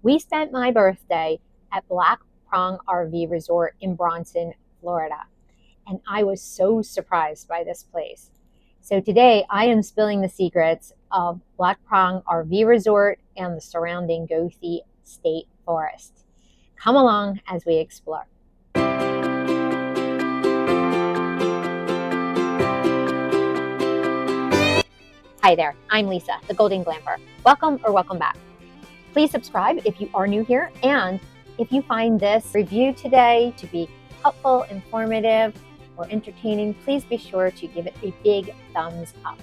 We spent my birthday at Black Prong RV Resort in Bronson, Florida, and I was so surprised by this place. So today I am spilling the secrets of Black Prong RV Resort and the surrounding Goethe State Forest. Come along as we explore. Hi there, I'm Lisa, the Golden Glamper. Welcome or welcome back. Please subscribe if you are new here, and if you find this review today to be helpful, informative, or entertaining, please be sure to give it a big thumbs up.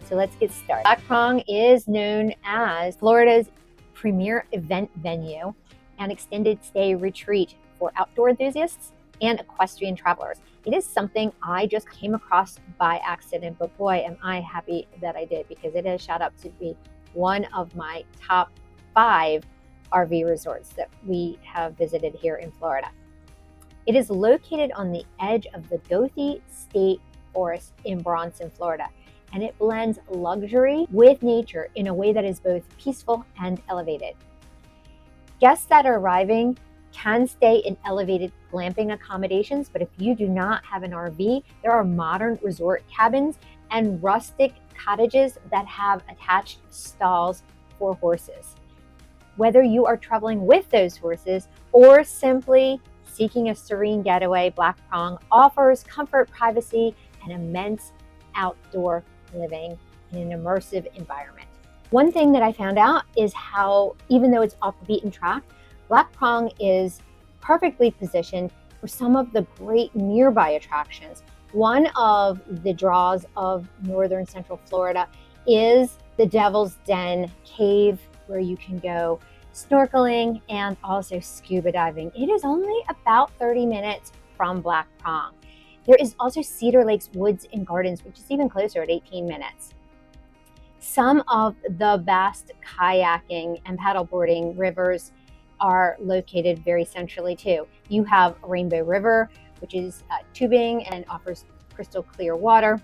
So let's get started. Black Prong is known as Florida's premier event venue and extended stay retreat for outdoor enthusiasts and equestrian travelers. It is something I just came across by accident, but boy, am I happy that I did, because it has shot up to be one of my top 5 RV resorts that we have visited here in Florida. It is located on the edge of the Goethe State Forest in Bronson, Florida, and it blends luxury with nature in a way that is both peaceful and elevated. Guests that are arriving can stay in elevated glamping accommodations, but if you do not have an RV, there are modern resort cabins and rustic cottages that have attached stalls for horses. Whether you are traveling with those horses or simply seeking a serene getaway, Black Prong offers comfort, privacy, and immense outdoor living in an immersive environment. One thing that I found out is how, even though it's off the beaten track, Black Prong is perfectly positioned for some of the great nearby attractions. One of the draws of northern central Florida is the Devil's Den Cave, where you can go snorkeling and also scuba diving. It is only about 30 minutes from Black Prong. There is also Cedar Lakes Woods and Gardens, which is even closer at 18 minutes. Some of the best kayaking and paddleboarding rivers are located very centrally too. You have Rainbow River, which is tubing and offers crystal clear water.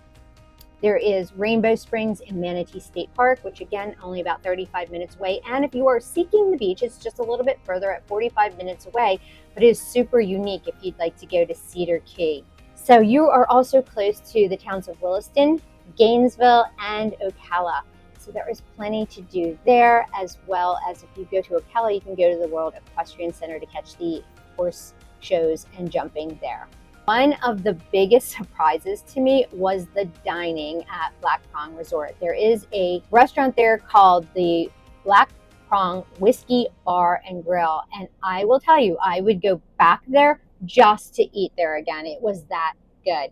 There is Rainbow Springs in Manatee State Park, which again, only about 35 minutes away. And if you are seeking the beach, it's just a little bit further at 45 minutes away, but it is super unique if you'd like to go to Cedar Key. So you are also close to the towns of Williston, Gainesville, and Ocala. So there is plenty to do there, as well as if you go to Ocala, you can go to the World Equestrian Center to catch the horse shows and jumping there. One of the biggest surprises to me was the dining at Black Prong Resort. There is a restaurant there called the Black Prong Whiskey Bar and Grill, and I will tell you, I would go back there just to eat there again. It was that good.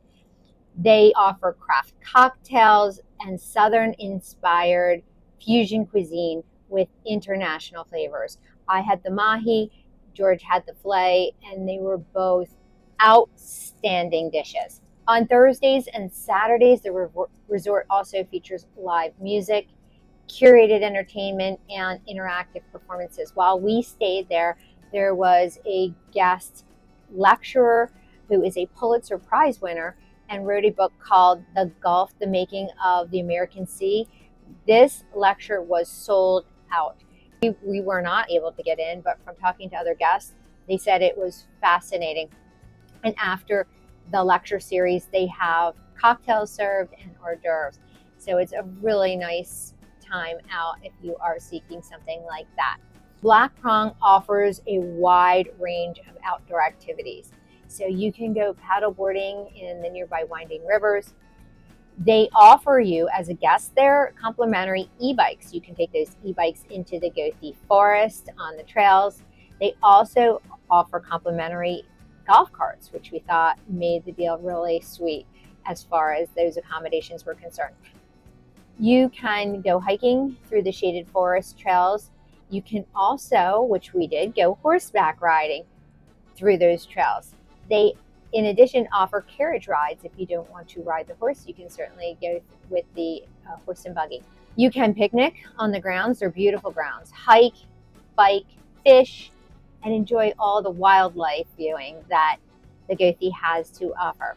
They offer craft cocktails and Southern-inspired fusion cuisine with international flavors. I had the mahi, George had the filet, and they were both outstanding dishes. On Thursdays and Saturdays, the resort also features live music, curated entertainment, and interactive performances. While we stayed there, there was a guest lecturer who is a Pulitzer Prize winner and wrote a book called The Gulf, The Making of the American Sea. This lecture was sold out. We were not able to get in, but from talking to other guests, they said it was fascinating. And after the lecture series, they have cocktails served and hors d'oeuvres. So it's a really nice time out if you are seeking something like that. Black Prong offers a wide range of outdoor activities. So you can go paddleboarding in the nearby winding rivers. They offer you, as a guest there, complimentary e-bikes. You can take those e-bikes into the Goethe Forest on the trails. They also offer complimentary golf carts, which we thought made the deal really sweet as far as those accommodations were concerned. You can go hiking through the shaded forest trails. You can also, which we did, go horseback riding through those trails. They, in addition, offer carriage rides. If you don't want to ride the horse, you can certainly go with the horse and buggy. You can picnic on the grounds. They're beautiful grounds. Hike, bike, fish, and enjoy all the wildlife viewing that the Goethe has to offer.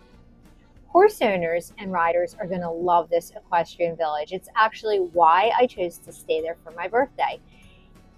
Horse owners and riders are going to love this equestrian village. It's actually why I chose to stay there for my birthday.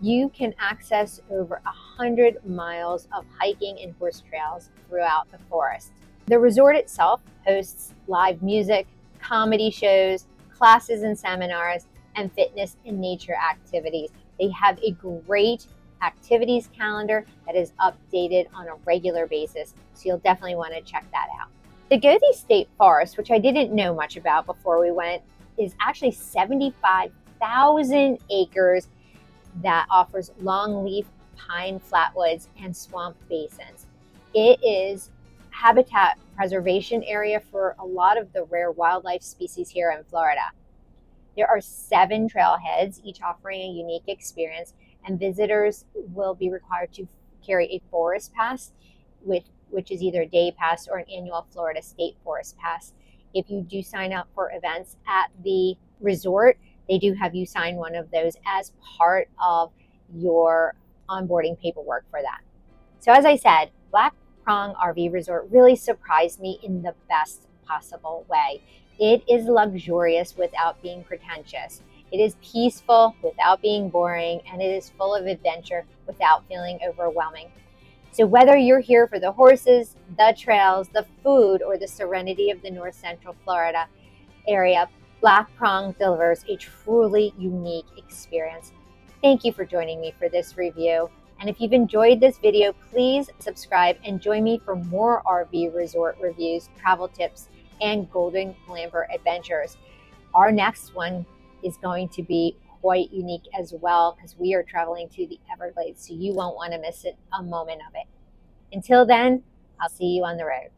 you can access over 100 miles of hiking and horse trails throughout the forest. The resort itself hosts live music, comedy shows, classes and seminars, and fitness and nature activities. They have a great activities calendar that is updated on a regular basis, so you'll definitely want to check that out. The Goethe State Forest, which I didn't know much about before we went, is actually 75,000 acres that offers longleaf pine flatwoods and swamp basins. It is habitat preservation area for a lot of the rare wildlife species here in Florida. There are 7 trailheads, each offering a unique experience, and visitors will be required to carry a forest pass, which is either a day pass or an annual Florida State Forest pass. If you do sign up for events at the resort, they do have you sign one of those as part of your onboarding paperwork for that. So as I said, Black Prong RV Resort really surprised me in the best possible way. It is luxurious without being pretentious. It is peaceful without being boring, and it is full of adventure without feeling overwhelming. So whether you're here for the horses, the trails, the food, or the serenity of the North Central Florida area, Black Prong delivers a truly unique experience. Thank you for joining me for this review. And if you've enjoyed this video, please subscribe and join me for more RV resort reviews, travel tips, and Golden Glamper adventures. Our next one is going to be quite unique as well, because we are traveling to the Everglades, so you won't want to miss it a moment of it. Until then, I'll see you on the road.